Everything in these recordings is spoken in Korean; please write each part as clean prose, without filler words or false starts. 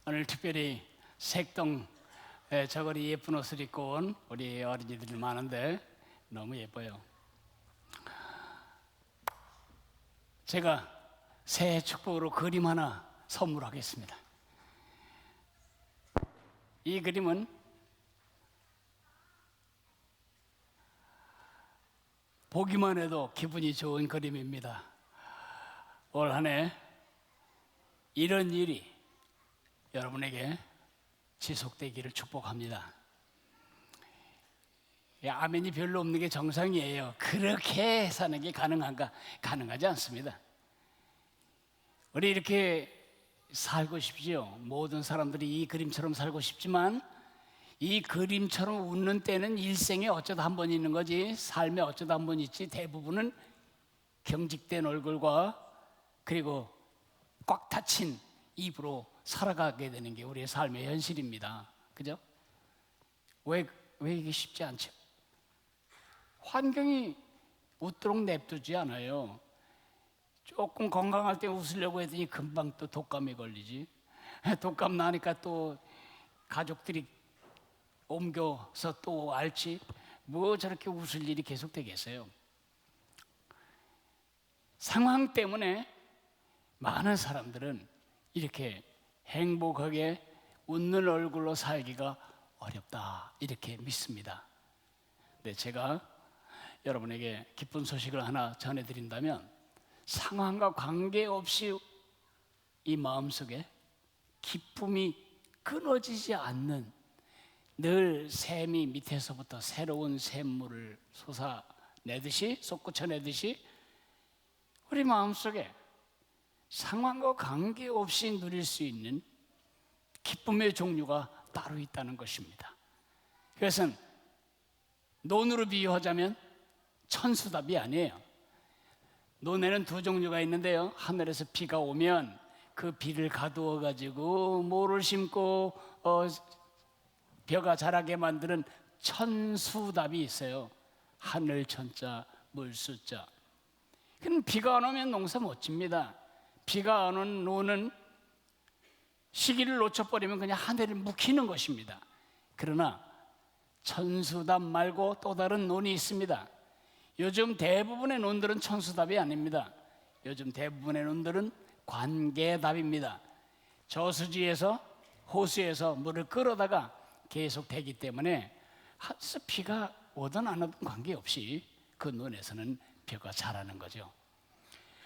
오늘 특별히 색동 저고리 예쁜 옷을 입고 온 우리 어린이들이 많은데 너무 예뻐요. 제가 새해 축복으로 그림 하나 선물하겠습니다. 이 그림은 보기만 해도 기분이 좋은 그림입니다. 올 한 해 이런 일이 여러분에게 지속되기를 축복합니다. 아멘이 별로 없는 게 정상이에요. 그렇게 사는 게 가능한가? 가능하지 않습니다. 우리 이렇게 살고 싶지요. 모든 사람들이 이 그림처럼 살고 싶지만 이 그림처럼 웃는 때는 일생에 어쩌다 한 번 있는 거지, 삶에 어쩌다 한 번 있지, 대부분은 경직된 얼굴과 그리고 꽉 닫힌 입으로 살아가게 되는 게 우리의 삶의 현실입니다. 그죠? 왜 이게 쉽지 않죠? 환경이 웃도록 냅두지 않아요. 조금 건강할 때 웃으려고 했더니 금방 또 독감에 걸리지. 독감 나니까 또 가족들이 옮겨서 또 앓지. 뭐 저렇게 웃을 일이 계속 되겠어요. 상황 때문에 많은 사람들은 이렇게 행복하게 웃는 얼굴로 살기가 어렵다, 이렇게 믿습니다. 네, 제가 여러분에게 기쁜 소식을 하나 전해드린다면, 상황과 관계없이 이 마음속에 기쁨이 끊어지지 않는, 늘 샘이 밑에서부터 새로운 샘물을 솟아내듯이, 솟구쳐내듯이 우리 마음속에 상황과 관계없이 누릴 수 있는 기쁨의 종류가 따로 있다는 것입니다. 그것은 논으로 비유하자면 천수답이 아니에요. 논에는 두 종류가 있는데요, 하늘에서 비가 오면 그 비를 가두어 가지고 모를 심고 벼가 자라게 만드는 천수답이 있어요. 하늘 천자, 물 수자. 그럼 비가 안 오면 농사 못 집니다. 비가 안 오는 논은 시기를 놓쳐버리면 그냥 하늘을 묵히는 것입니다. 그러나 천수답 말고 또 다른 논이 있습니다. 요즘 대부분의 논들은 천수답이 아닙니다. 요즘 대부분의 논들은 관계답입니다. 저수지에서, 호수에서 물을 끌어다가 계속 되기 때문에 비가 오든 안 오든 관계없이 그 논에서는 벼가 자라는 거죠.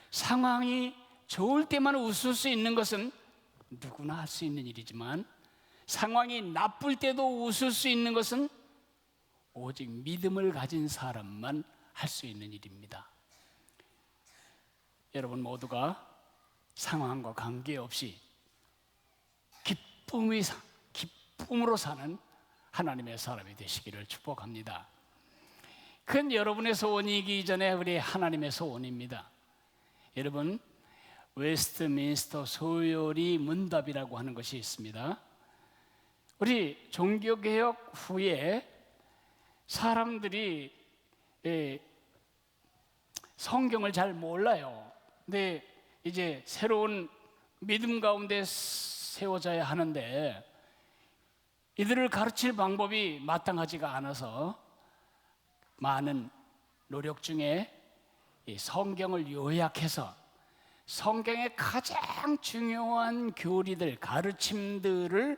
상황이 좋을 때만 웃을 수 있는 것은 누구나 할 수 있는 일이지만, 상황이 나쁠 때도 웃을 수 있는 것은 오직 믿음을 가진 사람만 할 수 있는 일입니다. 여러분 모두가 상황과 관계없이 기쁨으로 사는 하나님의 사람이 되시기를 축복합니다. 큰 여러분의 소원이기 전에 우리 하나님의 소원입니다. 여러분, 웨스트민스터 소요리 문답이라고 하는 것이 있습니다. 우리 종교개혁 후에 사람들이 성경을 잘 몰라요. 근데 이제 새로운 믿음 가운데 세워져야 하는데 이들을 가르칠 방법이 마땅하지가 않아서 많은 노력 중에 이 성경을 요약해서 성경의 가장 중요한 교리들, 가르침들을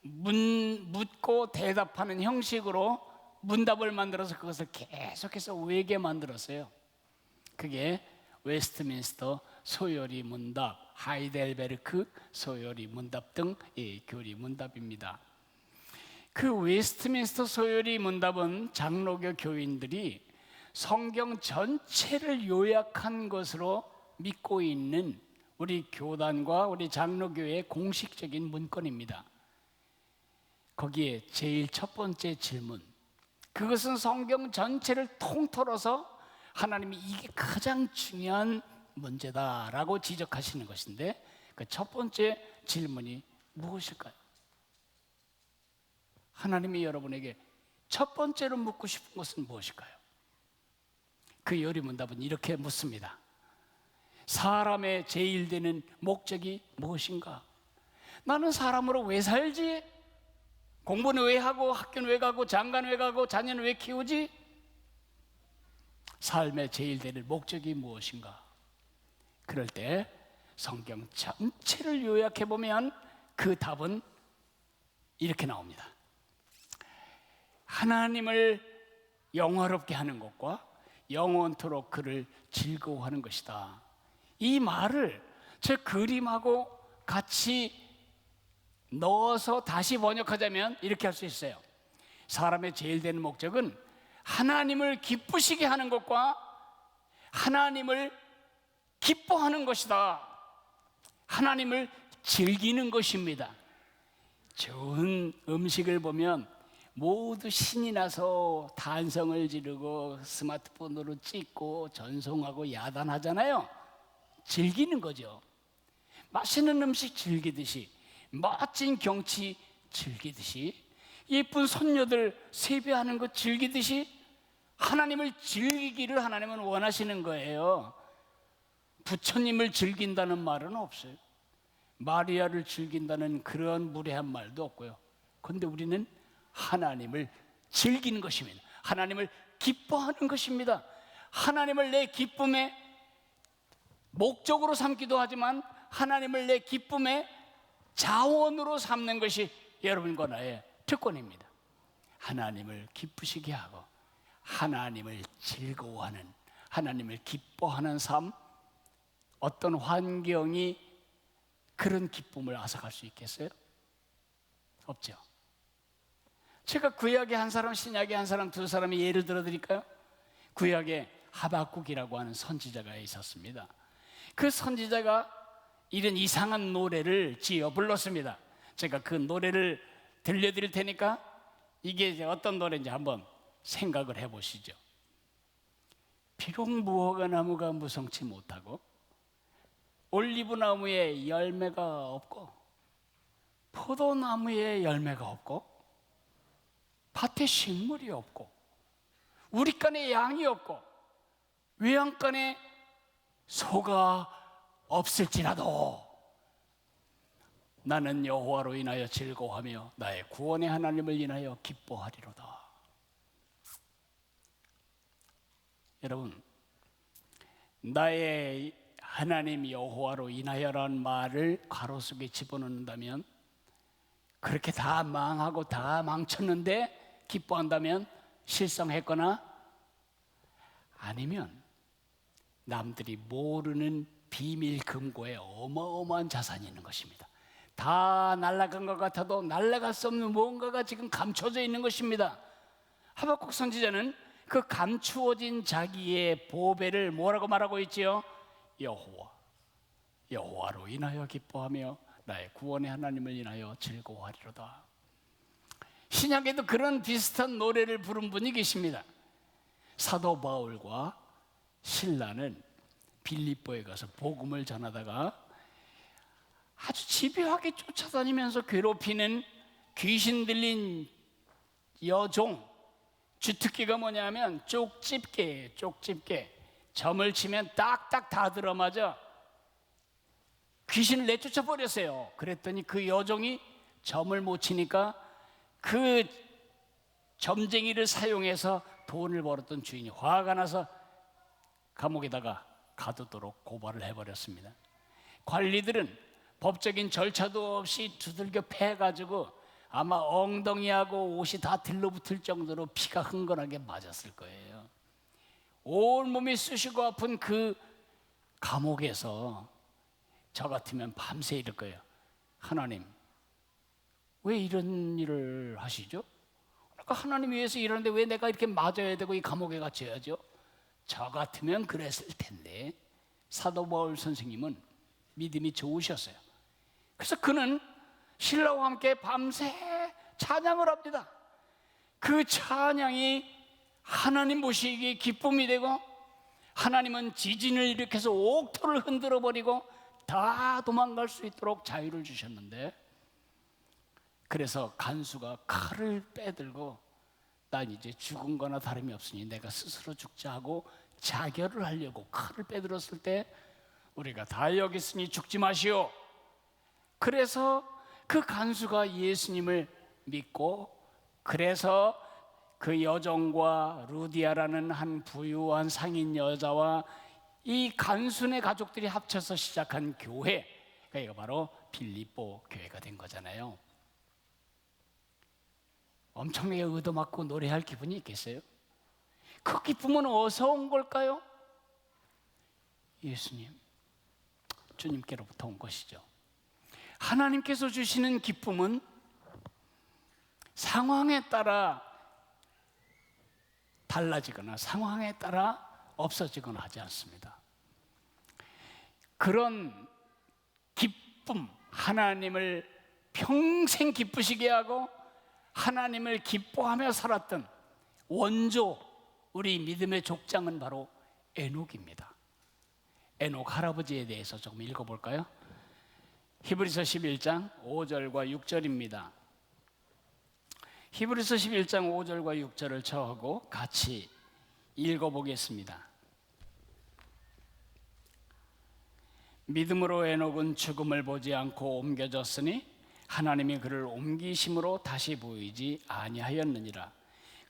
묻고 대답하는 형식으로 문답을 만들어서 그것을 계속해서 외게 만들었어요. 그게 웨스트민스터 소요리 문답, 하이델베르크 소요리 문답 등 교리 문답입니다. 그 웨스트민스터 소요리 문답은 장로교 교인들이 성경 전체를 요약한 것으로 믿고 있는 우리 교단과 우리 장로교의 공식적인 문건입니다. 거기에 제일 첫 번째 질문, 그것은 성경 전체를 통틀어서 하나님이 이게 가장 중요한 문제다라고 지적하시는 것인데, 그 첫 번째 질문이 무엇일까요? 하나님이 여러분에게 첫 번째로 묻고 싶은 것은 무엇일까요? 그 요리문답은 이렇게 묻습니다. 사람의 제일 되는 목적이 무엇인가? 나는 사람으로 왜 살지? 공부는 왜 하고, 학교는 왜 가고, 장가는 왜 가고, 자녀는 왜 키우지? 삶의 제일 되는 목적이 무엇인가? 그럴 때 성경 전체를 요약해 보면 그 답은 이렇게 나옵니다. 하나님을 영화롭게 하는 것과 영원토록 그를 즐거워하는 것이다. 이 말을 저 그림하고 같이 넣어서 다시 번역하자면 이렇게 할 수 있어요. 사람의 제일 되는 목적은 하나님을 기쁘시게 하는 것과 하나님을 기뻐하는 것이다. 하나님을 즐기는 것입니다. 좋은 음식을 보면 모두 신이 나서 탄성을 지르고 스마트폰으로 찍고 전송하고 야단하잖아요. 즐기는 거죠. 맛있는 음식 즐기듯이, 멋진 경치 즐기듯이, 예쁜 손녀들 세배하는 것 즐기듯이 하나님을 즐기기를 하나님은 원하시는 거예요. 부처님을 즐긴다는 말은 없어요. 마리아를 즐긴다는 그런 무례한 말도 없고요. 그런데 우리는 하나님을 즐기는 것입니다. 하나님을 기뻐하는 것입니다. 하나님을 내 기쁨의 목적으로 삼기도 하지만 하나님을 내 기쁨의 자원으로 삼는 것이 여러분과 나의 특권입니다. 하나님을 기쁘시게 하고 하나님을 즐거워하는, 하나님을 기뻐하는 삶, 어떤 환경이 그런 기쁨을 앗아갈 수 있겠어요? 없죠. 제가 구약의 한 사람, 신약의 한 사람, 두 사람의 예를 들어 드릴까요? 구약에 하박국이라고 하는 선지자가 있었습니다. 그 선지자가 이런 이상한 노래를 지어 불렀습니다. 제가 그 노래를 들려드릴 테니까 이게 이제 어떤 노래인지 한번 생각을 해보시죠. 비록 무화과 나무가 무성치 못하고 올리브 나무에 열매가 없고 포도나무에 열매가 없고 밭에 식물이 없고 우리간에 양이 없고 외양간에 소가 없을지라도 나는 여호와로 인하여 즐거워하며 나의 구원의 하나님을 인하여 기뻐하리로다. 여러분, 나의 하나님 여호와로 인하여라는 말을 가로 속에 집어넣는다면, 그렇게 다 망하고 다 망쳤는데 기뻐한다면 실성했거나 아니면 남들이 모르는 비밀 금고에 어마어마한 자산이 있는 것입니다. 다 날아간 것 같아도 날아갈 수 없는 무언가가 지금 감춰져 있는 것입니다. 하박국 선지자는 그 감추어진 자기의 보배를 뭐라고 말하고 있지요? 여호와로 인하여 기뻐하며 나의 구원의 하나님을 인하여 즐거워하리로다. 신약에도 그런 비슷한 노래를 부른 분이 계십니다. 사도 바울과 실라는 빌립보에 가서 복음을 전하다가 아주 집요하게 쫓아다니면서 괴롭히는 귀신 들린 여종, 주특기가 뭐냐면 쪽집게예요. 쪽집게. 점을 치면 딱딱 다 들어맞아 귀신을 내쫓아 버렸어요. 그랬더니 그 여종이 점을 못 치니까 그 점쟁이를 사용해서 돈을 벌었던 주인이 화가 나서 감옥에다가 가두도록 고발을 해버렸습니다. 관리들은 법적인 절차도 없이 두들겨 패가지고 아마 엉덩이하고 옷이 다 들러붙을 정도로 피가 흥건하게 맞았을 거예요. 온몸이 쑤시고 아픈 그 감옥에서 저 같으면 밤새 이럴 거예요. 하나님, 왜 이런 일을 하시죠? 그러니까 하나님 위해서 일하는데 왜 내가 이렇게 맞아야 되고 이 감옥에 갇혀야죠? 저 같으면 그랬을 텐데. 사도 바울 선생님은 믿음이 좋으셨어요. 그래서 그는 신라와 함께 밤새 찬양을 합니다. 그 찬양이 하나님 보시기에 기쁨이 되고 하나님은 지진을 일으켜서 옥토를 흔들어 버리고 다 도망갈 수 있도록 자유를 주셨는데, 그래서 간수가 칼을 빼들고 난 이제 죽은 거나 다름이 없으니 내가 스스로 죽자 하고 자결을 하려고 칼을 빼들었을 때 우리가 다 여기 있으니 죽지 마시오. 그래서 그 간수가 예수님을 믿고, 그래서 그 여종과 루디아라는 한 부유한 상인 여자와 이 간수네 가족들이 합쳐서 시작한 교회, 그러니까 바로 빌립보 교회가 된 거잖아요. 엄청나게 얻어맞고 노래할 기분이 있겠어요? 그 기쁨은 어디서 온 걸까요? 예수님, 주님께로부터 온 것이죠. 하나님께서 주시는 기쁨은 상황에 따라 달라지거나 상황에 따라 없어지거나 하지 않습니다. 그런 기쁨, 하나님을 평생 기쁘시게 하고 하나님을 기뻐하며 살았던 원조, 우리 믿음의 족장은 바로 에녹입니다. 에녹 할아버지에 대해서 조금 읽어볼까요? 히브리서 11장 5절과 6절입니다. 히브리서 11장 5절과 6절을 저하고 같이 읽어보겠습니다. 믿음으로 에녹은 죽음을 보지 않고 옮겨졌으니 하나님이 그를 옮기심으로 다시 보이지 아니하였느니라.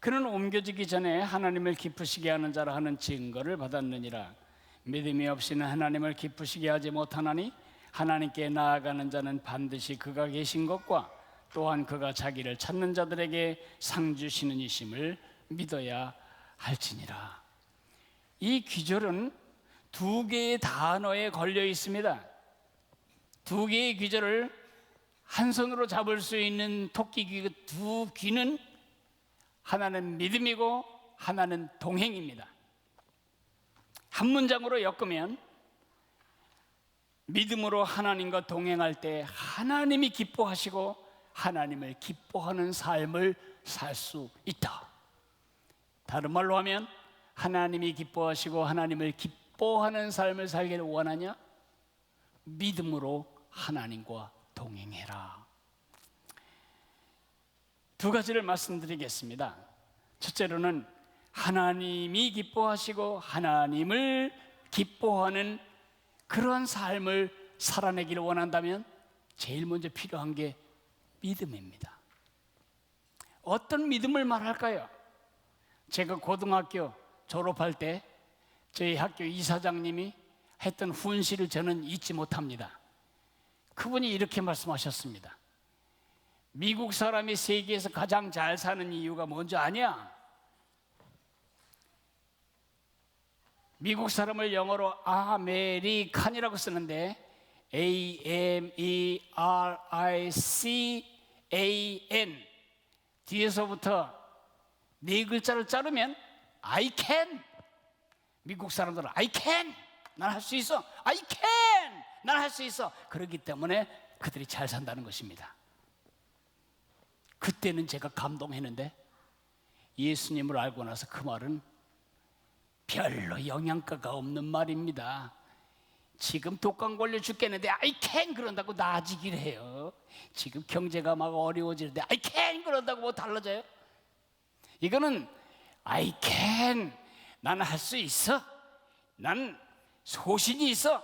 그는 옮겨지기 전에 하나님을 기쁘시게 하는 자라 하는 증거를 받았느니라. 믿음이 없이는 하나님을 기쁘시게 하지 못하나니 하나님께 나아가는 자는 반드시 그가 계신 것과 또한 그가 자기를 찾는 자들에게 상 주시는 이심을 믿어야 할지니라. 이 귀절은 두 개의 단어에 걸려 있습니다. 두 개의 귀절을 한 손으로 잡을 수 있는 토끼 귀, 두 귀는 하나는 믿음이고 하나는 동행입니다. 한 문장으로 엮으면 믿음으로 하나님과 동행할 때 하나님이 기뻐하시고 하나님을 기뻐하는 삶을 살 수 있다. 다른 말로 하면 하나님이 기뻐하시고 하나님을 기뻐하는 삶을 살기를 원하냐? 믿음으로 하나님과 동행해라. 두 가지를 말씀드리겠습니다. 첫째로는 하나님이 기뻐하시고 하나님을 기뻐하는 그런 삶을 살아내기를 원한다면 제일 먼저 필요한 게 믿음입니다. 어떤 믿음을 말할까요? 제가 고등학교 졸업할 때 저희 학교 이사장님이 했던 훈시를 저는 잊지 못합니다. 그분이 이렇게 말씀하셨습니다. 미국 사람이 세계에서 가장 잘 사는 이유가 뭔지 아냐? 미국 사람을 영어로 아메리칸이라고 쓰는데 AMERICAN 뒤에서부터 네 글자를 자르면 I can. 미국 사람들은 I can. 난 할 수 있어. I can. 난 할 수 있어. 그렇기 때문에 그들이 잘 산다는 것입니다. 그때는 제가 감동했는데 예수님을 알고 나서 그 말은 별로 영양가가 없는 말입니다. 지금 독감 걸려 죽겠는데 I can 그런다고 나아지기를 해요. 지금 경제가 막 어려워지는데 I can 그런다고 뭐 달라져요? 이거는 I can, 나는 할 수 있어. 난 소신이 있어.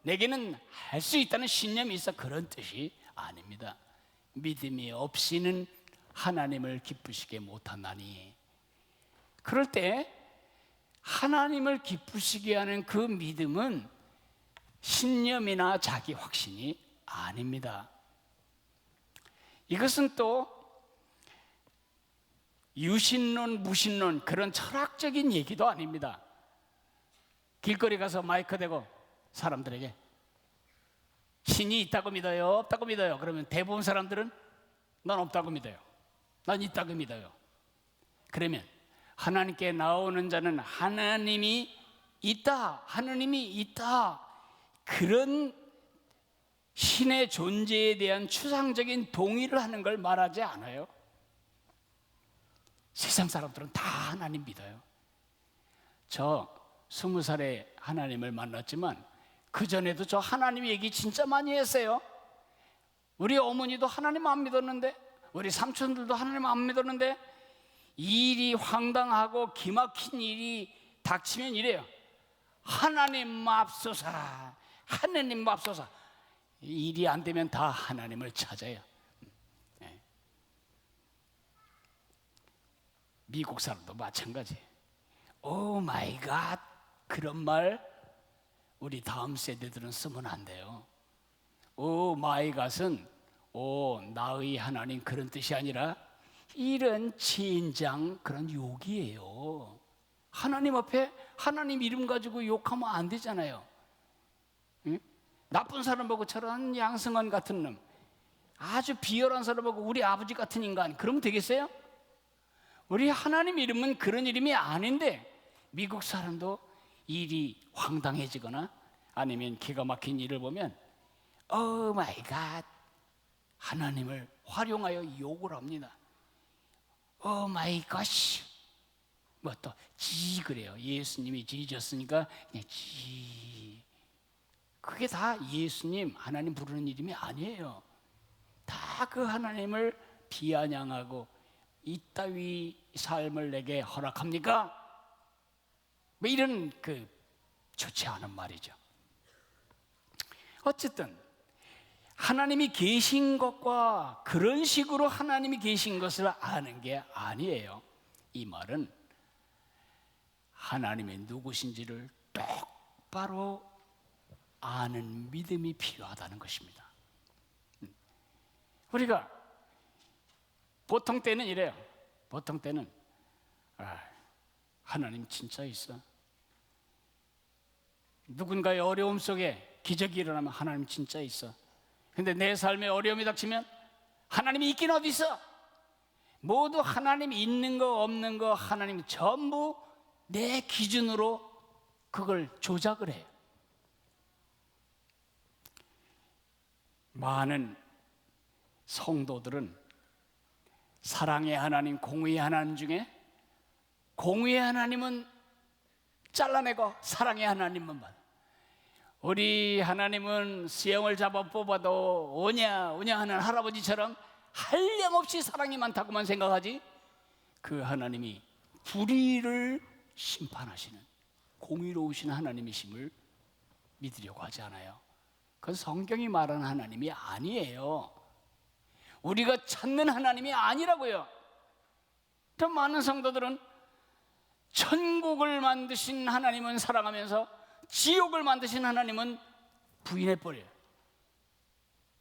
내게는 할 수 있다는 신념이 있어. 그런 뜻이 아닙니다. 믿음이 없이는 하나님을 기쁘시게 못하나니. 그럴 때 하나님을 기쁘시게 하는 그 믿음은 신념이나 자기 확신이 아닙니다. 이것은 또 유신론, 무신론 그런 철학적인 얘기도 아닙니다. 길거리 가서 마이크 대고 사람들에게 신이 있다고 믿어요? 없다고 믿어요? 그러면 대부분 사람들은 난 없다고 믿어요. 난 있다고 믿어요. 그러면 하나님께 나오는 자는 하나님이 있다, 하느님이 있다, 그런 신의 존재에 대한 추상적인 동의를 하는 걸 말하지 않아요. 세상 사람들은 다 하나님 믿어요. 저 20살에 하나님을 만났지만 그전에도 저 하나님 얘기 진짜 많이 했어요. 우리 어머니도 하나님 안 믿었는데, 우리 삼촌들도 하나님 안 믿었는데, 일이 황당하고 기막힌 일이 닥치면 이래요. 하나님 맙소사, 하나님 맙소사. 일이 안 되면 다 하나님을 찾아요. 미국 사람도 마찬가지. 오 마이 갓, 그런 말 우리 다음 세대들은 쓰면 안 돼요. 오 마이 갓은 오 나의 하나님, 그런 뜻이 아니라 이런 진장 그런 욕이에요. 하나님 앞에 하나님 이름 가지고 욕하면 안 되잖아요. 응? 나쁜 사람 보고 저런 양승환 같은 놈, 아주 비열한 사람 보고 우리 아버지 같은 인간, 그러면 되겠어요? 우리 하나님 이름은 그런 이름이 아닌데 미국 사람도 일이 황당해지거나 아니면 기가 막힌 일을 보면 오 마이 갓, 하나님을 활용하여 욕을 합니다. 오 마이 갓이 뭐 또 지 그래요. 예수님이 지졌으니까 그냥 지. 그게 다 예수님 하나님 부르는 이름이 아니에요. 다 그 하나님을 비아냥하고 이따위 삶을 내게 허락합니까? 뭐 이런 그 좋지 않은 말이죠. 어쨌든 하나님이 계신 것과 그런 식으로 하나님이 계신 것을 아는 게 아니에요. 이 말은 하나님이 누구신지를 똑바로 아는 믿음이 필요하다는 것입니다. 우리가 보통 때는 이래요. 보통 때는 하나님 진짜 있어. 누군가의 어려움 속에 기적이 일어나면 하나님 진짜 있어. 근데 내 삶에 어려움이 닥치면 하나님이 있긴 어디 있어? 모두 하나님 있는 거 없는 거 하나님 전부 내 기준으로 그걸 조작을 해요. 많은 성도들은 사랑의 하나님, 공의의 하나님 중에 공의의 하나님은 잘라내고 사랑의 하나님만 봐. 우리 하나님은 수영을 잡아 뽑아도 오냐 오냐 하는 할아버지처럼 한량없이 사랑이 많다고만 생각하지, 그 하나님이 불의를 심판하시는 공의로우신 하나님이심을 믿으려고 하지 않아요. 그건 성경이 말하는 하나님이 아니에요. 우리가 찾는 하나님이 아니라고요. 더 많은 성도들은 천국을 만드신 하나님은 사랑하면서 지옥을 만드신 하나님은 부인해버려요.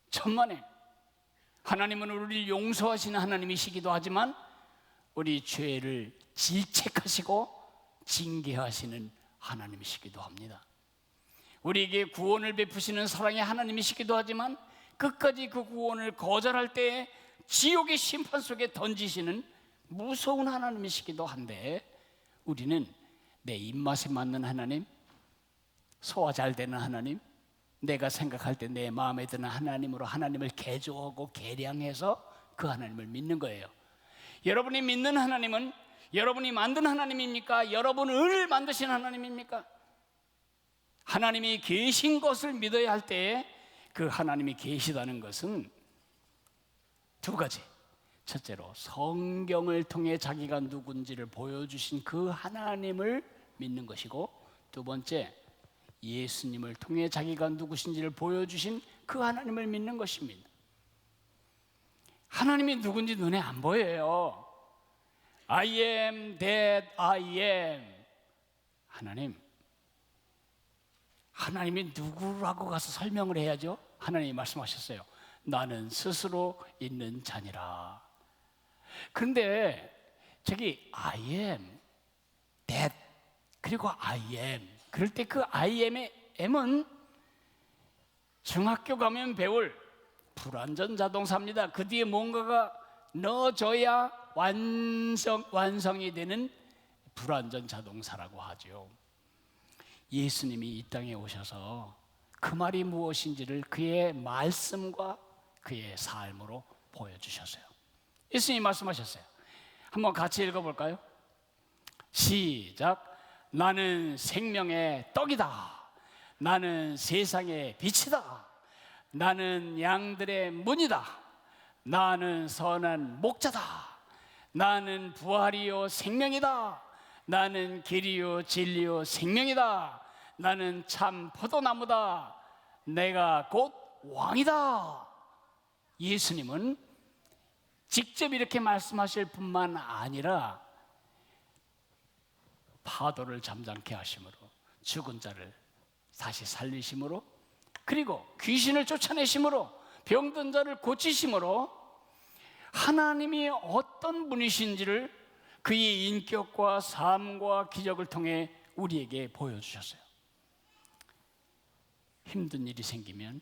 천만에 하나님은 우리를 용서하시는 하나님이시기도 하지만 우리 죄를 질책하시고 징계하시는 하나님이시기도 합니다. 우리에게 구원을 베푸시는 사랑의 하나님이시기도 하지만 끝까지 그 구원을 거절할 때에 지옥의 심판 속에 던지시는 무서운 하나님이시기도 한데, 우리는 내 입맛에 맞는 하나님, 소화 잘 되는 하나님, 내가 생각할 때 내 마음에 드는 하나님으로 하나님을 개조하고 개량해서 그 하나님을 믿는 거예요. 여러분이 믿는 하나님은 여러분이 만든 하나님입니까? 여러분을 만드신 하나님입니까? 하나님이 계신 것을 믿어야 할 때에 그 하나님이 계시다는 것은 두 가지. 첫째로 성경을 통해 자기가 누군지를 보여주신 그 하나님을 믿는 것이고, 두 번째 예수님을 통해 자기가 누구신지를 보여주신 그 하나님을 믿는 것입니다. 하나님이 누군지 눈에 안 보여요. I am that I am. 하나님이 누구라고 가서 설명을 해야죠. 하나님이 말씀하셨어요. 나는 스스로 있는 자니라. 그런데 저기 I am that 그리고 I am, 그럴 때 그 I am의 M은 중학교 가면 배울 불완전 자동사입니다. 그 뒤에 뭔가가 넣어줘야 완성이 되는 불완전 자동사라고 하죠. 예수님이 이 땅에 오셔서 그 말이 무엇인지를 그의 말씀과 그의 삶으로 보여주셨어요. 예수님이 말씀하셨어요. 한번 같이 읽어볼까요? 시작. 나는 생명의 떡이다. 나는 세상의 빛이다. 나는 양들의 문이다. 나는 선한 목자다. 나는 부활이요 생명이다. 나는 길이요 진리요 생명이다. 나는 참 포도나무다. 내가 곧 왕이다. 예수님은 직접 이렇게 말씀하실 뿐만 아니라 파도를 잠잠케 하심으로, 죽은 자를 다시 살리심으로, 그리고 귀신을 쫓아내심으로, 병든 자를 고치심으로 하나님이 어떤 분이신지를 그의 인격과 삶과 기적을 통해 우리에게 보여주셨어요. 힘든 일이 생기면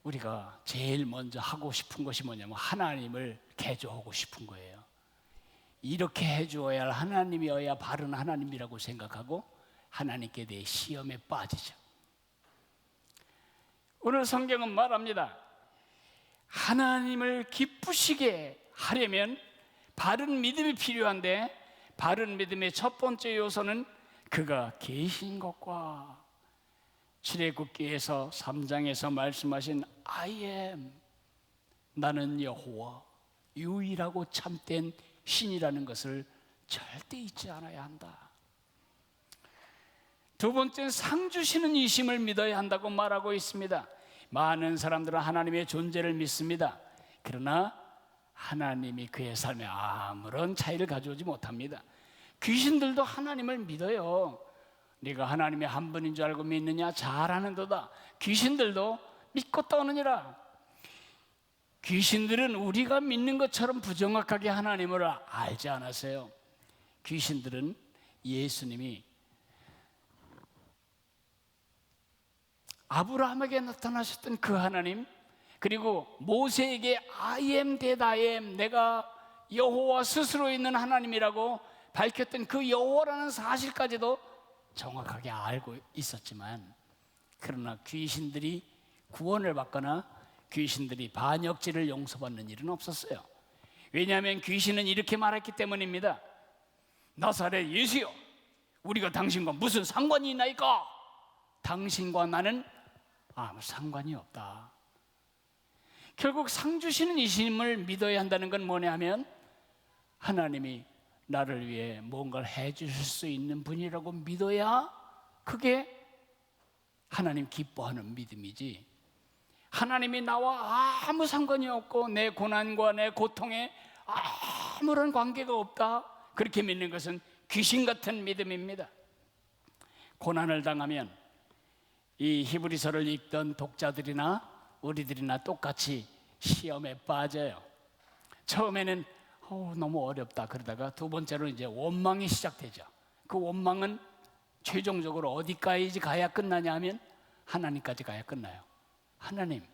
우리가 제일 먼저 하고 싶은 것이 뭐냐면 하나님을 개조하고 싶은 거예요. 이렇게 해주어야 할 하나님이어야 바른 하나님이라고 생각하고 하나님께 대해 시험에 빠지죠. 오늘 성경은 말합니다. 하나님을 기쁘시게 하려면 바른 믿음이 필요한데, 바른 믿음의 첫 번째 요소는 그가 계신 것과 출애굽기에서 3장에서 말씀하신 I am, 나는 여호와, 유일하고 참된 신이라는 것을 절대 잊지 않아야 한다. 두 번째는 상 주시는 이심을 믿어야 한다고 말하고 있습니다. 많은 사람들은 하나님의 존재를 믿습니다. 그러나 하나님이 그의 삶에 아무런 차이를 가져오지 못합니다. 귀신들도 하나님을 믿어요. 네가 하나님의 한 분인 줄 알고 믿느냐? 잘하는도다. 귀신들도 믿고 떠느니라. 귀신들은 우리가 믿는 것처럼 부정확하게 하나님을 알지 않았어요. 귀신들은 예수님이 아브라함에게 나타나셨던 그 하나님, 그리고 모세에게 I am that I am, 내가 여호와 스스로 있는 하나님이라고 밝혔던 그 여호와라는 사실까지도 정확하게 알고 있었지만, 그러나 귀신들이 구원을 받거나 귀신들이 반역죄를 용서받는 일은 없었어요. 왜냐하면 귀신은 이렇게 말했기 때문입니다. 나사렛 예수여, 우리가 당신과 무슨 상관이 있나이까? 당신과 나는 아무 상관이 없다. 결국 상 주시는 이심을 믿어야 한다는 건 뭐냐 하면 하나님이 나를 위해 뭔가를 해주실 수 있는 분이라고 믿어야 그게 하나님 기뻐하는 믿음이지, 하나님이 나와 아무 상관이 없고 내 고난과 내 고통에 아무런 관계가 없다, 그렇게 믿는 것은 귀신 같은 믿음입니다. 고난을 당하면 이 히브리서를 읽던 독자들이나 우리들이나 똑같이 시험에 빠져요. 처음에는 너무 어렵다 그러다가 두 번째로 이제 원망이 시작되죠. 그 원망은 최종적으로 어디까지 가야 끝나냐 하면 하나님까지 가야 끝나요. 하나님,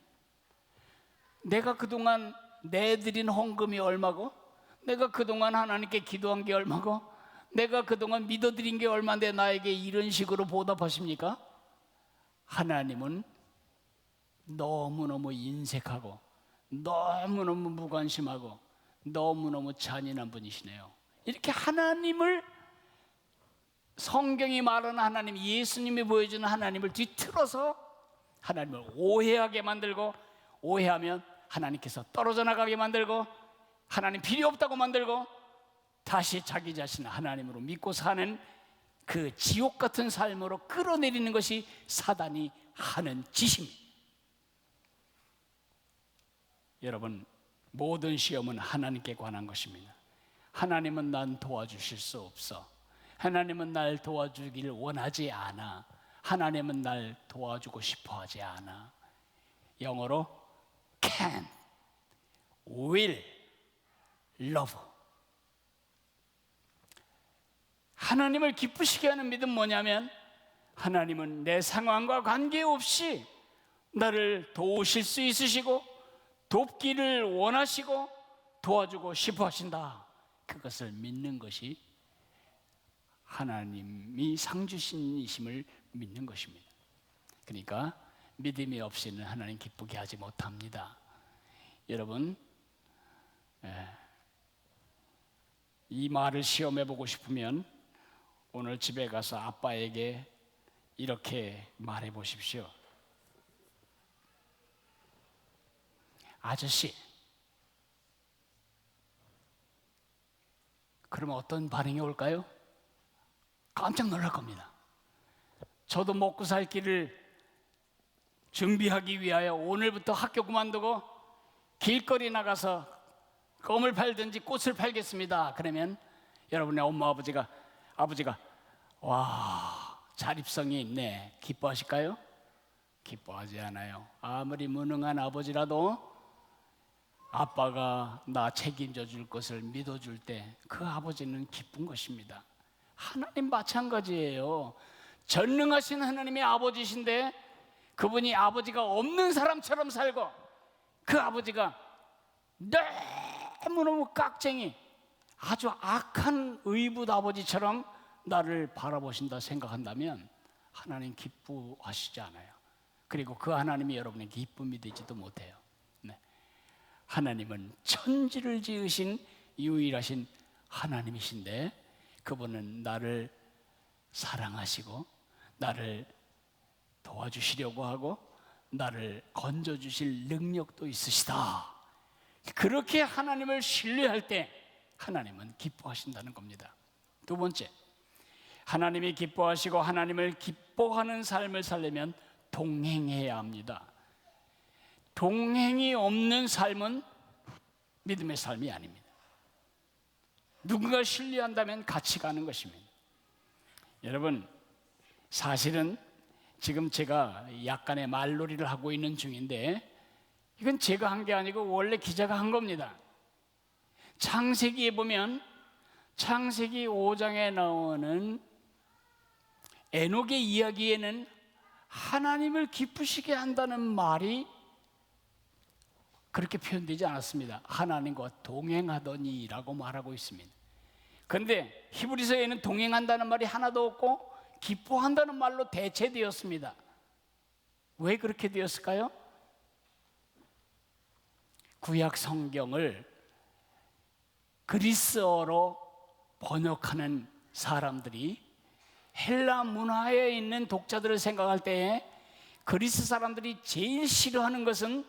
내가 그동안 내드린 헌금이 얼마고, 내가 그동안 하나님께 기도한 게 얼마고, 내가 그동안 믿어드린 게 얼마인데 나에게 이런 식으로 보답하십니까? 하나님은 너무너무 인색하고 너무너무 무관심하고 너무너무 잔인한 분이시네요. 이렇게 하나님을, 성경이 말하는 하나님, 예수님이 보여주는 하나님을 뒤틀어서 하나님을 오해하게 만들고, 오해하면 하나님께서 떨어져 나가게 만들고, 하나님 필요 없다고 만들고, 다시 자기 자신을 하나님으로 믿고 사는 그 지옥 같은 삶으로 끌어내리는 것이 사단이 하는 짓입니다. 여러분, 모든 시험은 하나님께 관한 것입니다. 하나님은 난 도와주실 수 없어. 하나님은 날 도와주길 원하지 않아. 하나님은 날 도와주고 싶어 하지 않아. 영어로 can, will, love. 하나님을 기쁘시게 하는 믿음 뭐냐면, 하나님은 내 상황과 관계없이 나를 도우실 수 있으시고 돕기를 원하시고 도와주고 싶어 하신다. 그것을 믿는 것이 하나님이 상 주신이심을 믿는 것입니다. 그러니까 믿음이 없이는 하나님 기쁘게 하지 못합니다. 여러분, 이 말을 시험해 보고 싶으면 오늘 집에 가서 아빠에게 이렇게 말해 보십시오. 아저씨, 그러면 어떤 반응이 올까요? 깜짝 놀랄 겁니다. 저도 먹고 살 길을 준비하기 위하여 오늘부터 학교 그만두고 길거리 나가서 껌을 팔든지 꽃을 팔겠습니다. 그러면 여러분의 엄마 아버지가 와, 자립성이 있네, 기뻐하실까요? 기뻐하지 않아요. 아무리 무능한 아버지라도 아빠가 나 책임져 줄 것을 믿어줄 때 그 아버지는 기쁜 것입니다. 하나님 마찬가지예요. 전능하신 하나님의 아버지신데 그분이 아버지가 없는 사람처럼 살고 그 아버지가 너무너무 깍쟁이, 아주 악한 의붓 아버지처럼 나를 바라보신다 생각한다면 하나님 기뻐하시지 않아요. 그리고 그 하나님이 여러분의 기쁨이 되지도 못해요. 네. 하나님은 천지를 지으신 유일하신 하나님이신데 그분은 나를 사랑하시고 나를 도와주시려고 하고 나를 건져주실 능력도 있으시다. 그렇게 하나님을 신뢰할 때 하나님은 기뻐하신다는 겁니다. 두 번째, 하나님이 기뻐하시고 하나님을 기뻐하는 삶을 살려면 동행해야 합니다. 동행이 없는 삶은 믿음의 삶이 아닙니다. 누군가 신뢰한다면 같이 가는 것입니다. 여러분, 사실은 지금 제가 약간의 말놀이를 하고 있는 중인데 이건 제가 한 게 아니고 원래 기자가 한 겁니다. 창세기에 보면 창세기 5장에 나오는 에녹의 이야기에는 하나님을 기쁘시게 한다는 말이 그렇게 표현되지 않았습니다. 하나님과 동행하더니라고 말하고 있습니다. 그런데 히브리서에는 동행한다는 말이 하나도 없고 기뻐한다는 말로 대체되었습니다. 왜 그렇게 되었을까요? 구약 성경을 그리스어로 번역하는 사람들이 헬라 문화에 있는 독자들을 생각할 때에 그리스 사람들이 제일 싫어하는 것은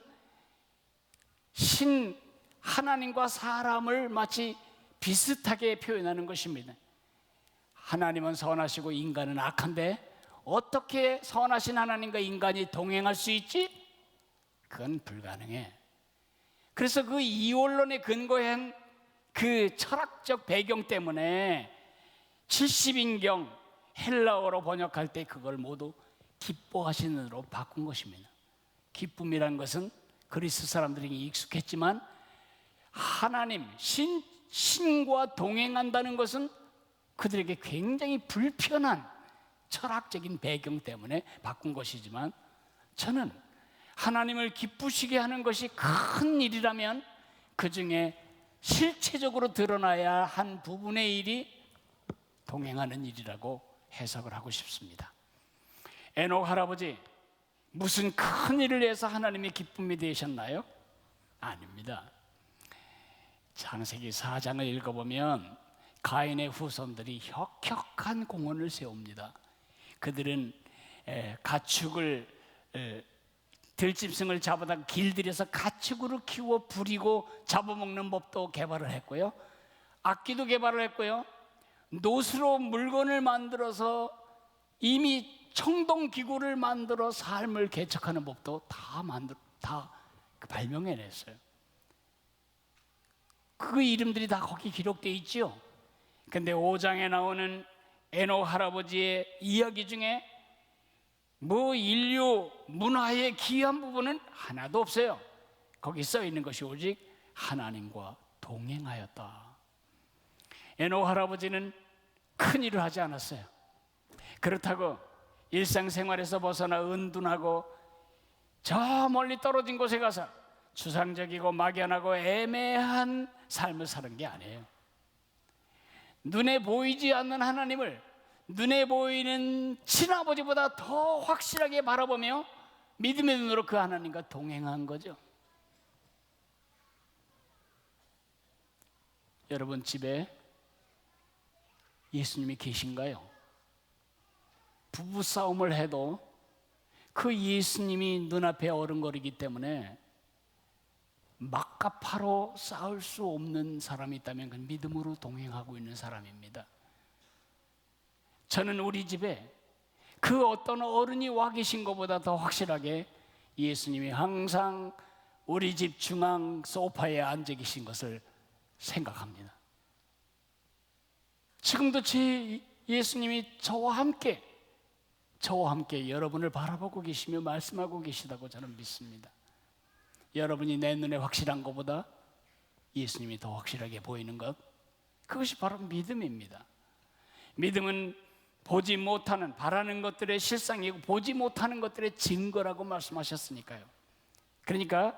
하나님과 사람을 마치 비슷하게 표현하는 것입니다. 하나님은 선하시고 인간은 악한데 어떻게 선하신 하나님과 인간이 동행할 수 있지? 그건 불가능해. 그래서 그 이원론에 근거한 그 철학적 배경 때문에 70인경 헬라어로 번역할 때 그걸 모두 기뻐하시는으로 바꾼 것입니다. 기쁨이란 것은 그리스 사람들에게 익숙했지만 하나님, 신과 동행한다는 것은 그들에게 굉장히 불편한 철학적인 배경 때문에 바꾼 것이지만 저는 하나님을 기쁘시게 하는 것이 큰 일이라면 그 중에 실체적으로 드러나야 한 부분의 일이 동행하는 일이라고 해석을 하고 싶습니다. 에녹 할아버지 무슨 큰 일을 해서 하나님의 기쁨이 되셨나요? 아닙니다. 창세기 4장을 읽어보면 가인의 후손들이 혁혁한 공원을 세웁니다. 그들은 가축을 들짐승을 잡아다 길들여서 가축으로 키워 부리고 잡아먹는 법도 개발을 했고요, 악기도 개발을 했고요, 노수로 물건을 만들어서 이미 청동기구를 만들어 삶을 개척하는 법도 다 발명해냈어요. 그 이름들이 다 거기 기록되어 있죠. 근데 5장에 나오는 에녹 할아버지의 이야기 중에 인류 문화의 귀한 부분은 하나도 없어요. 거기 써 있는 것이 오직 하나님과 동행하였다. 에녹 할아버지는 큰 일을 하지 않았어요. 그렇다고 일상생활에서 벗어나 은둔하고 저 멀리 떨어진 곳에 가서 추상적이고 막연하고 애매한 삶을 사는 게 아니에요. 눈에 보이지 않는 하나님을 눈에 보이는 친아버지보다 더 확실하게 바라보며 믿음의 눈으로 그 하나님과 동행한 거죠. 여러분 집에 예수님이 계신가요? 부부싸움을 해도 그 예수님이 눈앞에 어른거리기 때문에 막가파로 싸울 수 없는 사람이 있다면 그건 믿음으로 동행하고 있는 사람입니다. 저는 우리 집에 그 어떤 어른이 와 계신 것보다 더 확실하게 예수님이 항상 우리 집 중앙 소파에 앉아 계신 것을 생각합니다. 지금도 제 예수님이 저와 함께 여러분을 바라보고 계시며 말씀하고 계시다고 저는 믿습니다. 여러분이 내 눈에 확실한 것보다 예수님이 더 확실하게 보이는 것, 그것이 바로 믿음입니다. 믿음은 보지 못하는, 바라는 것들의 실상이고 보지 못하는 것들의 증거라고 말씀하셨으니까요. 그러니까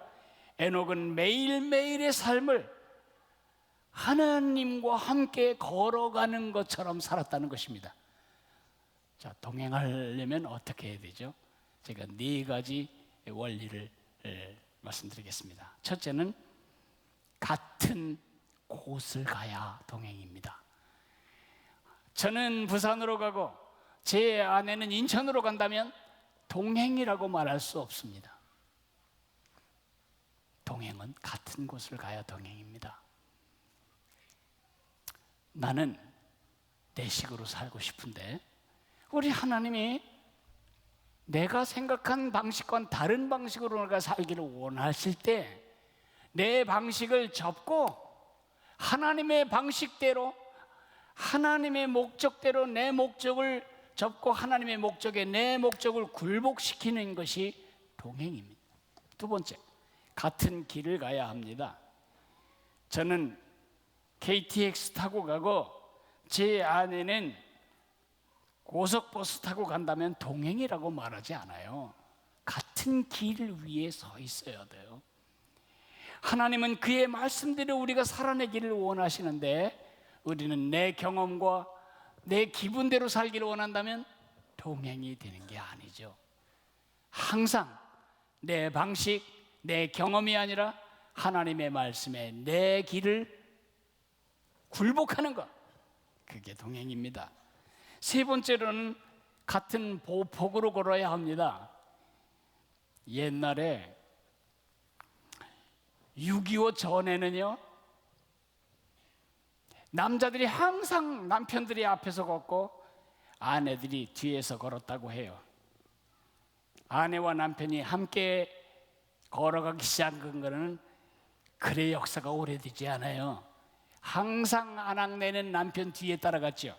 에녹은 매일매일의 삶을 하나님과 함께 걸어가는 것처럼 살았다는 것입니다. 자, 동행하려면 어떻게 해야 되죠? 제가 4가지 원리를 말씀드리겠습니다. 첫째는 같은 곳을 가야 동행입니다. 저는 부산으로 가고 제 아내는 인천으로 간다면 동행이라고 말할 수 없습니다. 동행은 같은 곳을 가야 동행입니다. 나는 내 식으로 살고 싶은데 우리 하나님이 내가 생각한 방식과는 다른 방식으로 내가 살기를 원하실 때 내 방식을 접고 하나님의 방식대로, 하나님의 목적대로 내 목적을 접고 하나님의 목적에 내 목적을 굴복시키는 것이 동행입니다. 두 번째, 같은 길을 가야 합니다. 저는 KTX 타고 가고 제 아내는 고속버스 타고 간다면 동행이라고 말하지 않아요. 같은 길 위에 서 있어야 돼요. 하나님은 그의 말씀대로 우리가 살아내기를 원하시는데 우리는 내 경험과 내 기분대로 살기를 원한다면 동행이 되는 게 아니죠. 항상 내 방식, 내 경험이 아니라 하나님의 말씀에 내 길을 굴복하는 것, 그게 동행입니다. 세 번째로는 같은 보폭으로 걸어야 합니다. 옛날에 6.25 전에는요, 남자들이 항상 남편들이 앞에서 걷고 아내들이 뒤에서 걸었다고 해요. 아내와 남편이 함께 걸어가기 시작한 것은 그래 역사가 오래되지 않아요. 항상 아낙네는 남편 뒤에 따라갔죠.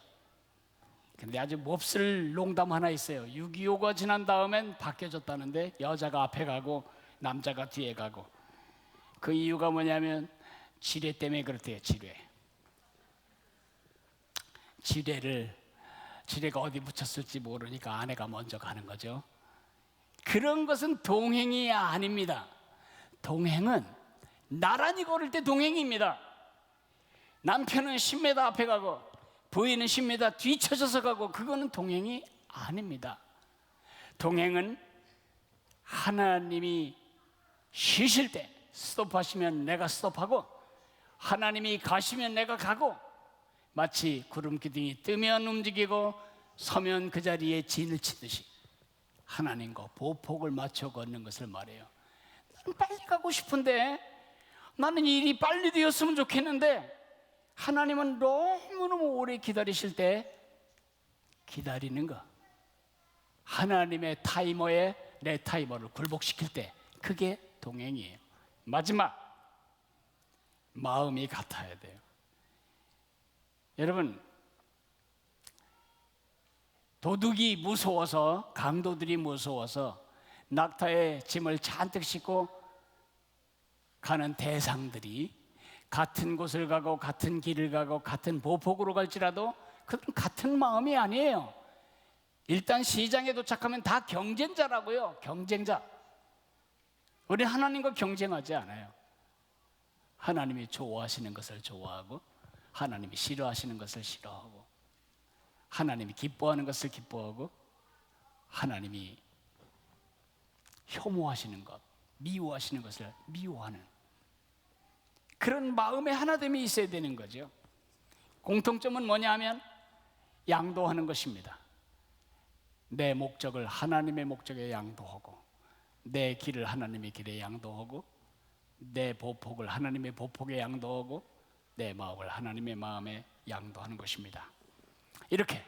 근데 아주 몹쓸 농담 하나 있어요. 6.25가 지난 다음엔 바뀌어졌다는데 여자가 앞에 가고 남자가 뒤에 가고, 그 이유가 뭐냐면 지뢰 때문에 그렇대요. 지뢰가 어디 묻혔을지 모르니까 아내가 먼저 가는 거죠. 그런 것은 동행이 아닙니다. 동행은 나란히 걸을 때 동행입니다. 남편은 10m 앞에 가고 부인은 10m 뒤쳐져서 가고, 그거는 동행이 아닙니다. 동행은 하나님이 쉬실 때 스톱하시면 내가 스톱하고 하나님이 가시면 내가 가고, 마치 구름 기둥이 뜨면 움직이고 서면 그 자리에 진을 치듯이 하나님과 보폭을 맞춰 걷는 것을 말해요. 나는 빨리 가고 싶은데, 나는 일이 빨리 되었으면 좋겠는데 하나님은 너무너무 오래 기다리실 때 기다리는 거, 하나님의 타이머에 내 타이머를 굴복시킬 때, 그게 동행이에요. 마지막, 마음이 같아야 돼요. 여러분, 도둑이 무서워서, 강도들이 무서워서 낙타에 짐을 잔뜩 싣고 가는 대상들이 같은 곳을 가고 같은 길을 가고 같은 보폭으로 갈지라도 그들은 같은 마음이 아니에요. 일단 시장에 도착하면 다 경쟁자라고요. 경쟁자. 우리 하나님과 경쟁하지 않아요. 하나님이 좋아하시는 것을 좋아하고 하나님이 싫어하시는 것을 싫어하고, 하나님이 기뻐하는 것을 기뻐하고 하나님이 혐오하시는 것, 미워하시는 것을 미워하는 그런 마음의 하나됨이 있어야 되는 거죠. 공통점은 뭐냐 하면 양도하는 것입니다. 내 목적을 하나님의 목적에 양도하고, 내 길을 하나님의 길에 양도하고, 내 보폭을 하나님의 보폭에 양도하고, 내 마음을 하나님의 마음에 양도하는 것입니다. 이렇게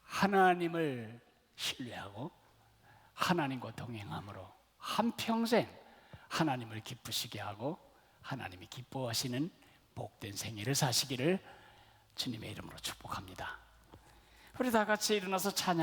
하나님을 신뢰하고 하나님과 동행함으로 한평생 하나님을 기쁘시게 하고 하나님이 기뻐하시는 복된 생애를 사시기를 주님의 이름으로 축복합니다. 우리 다 같이 일어나서 찬양.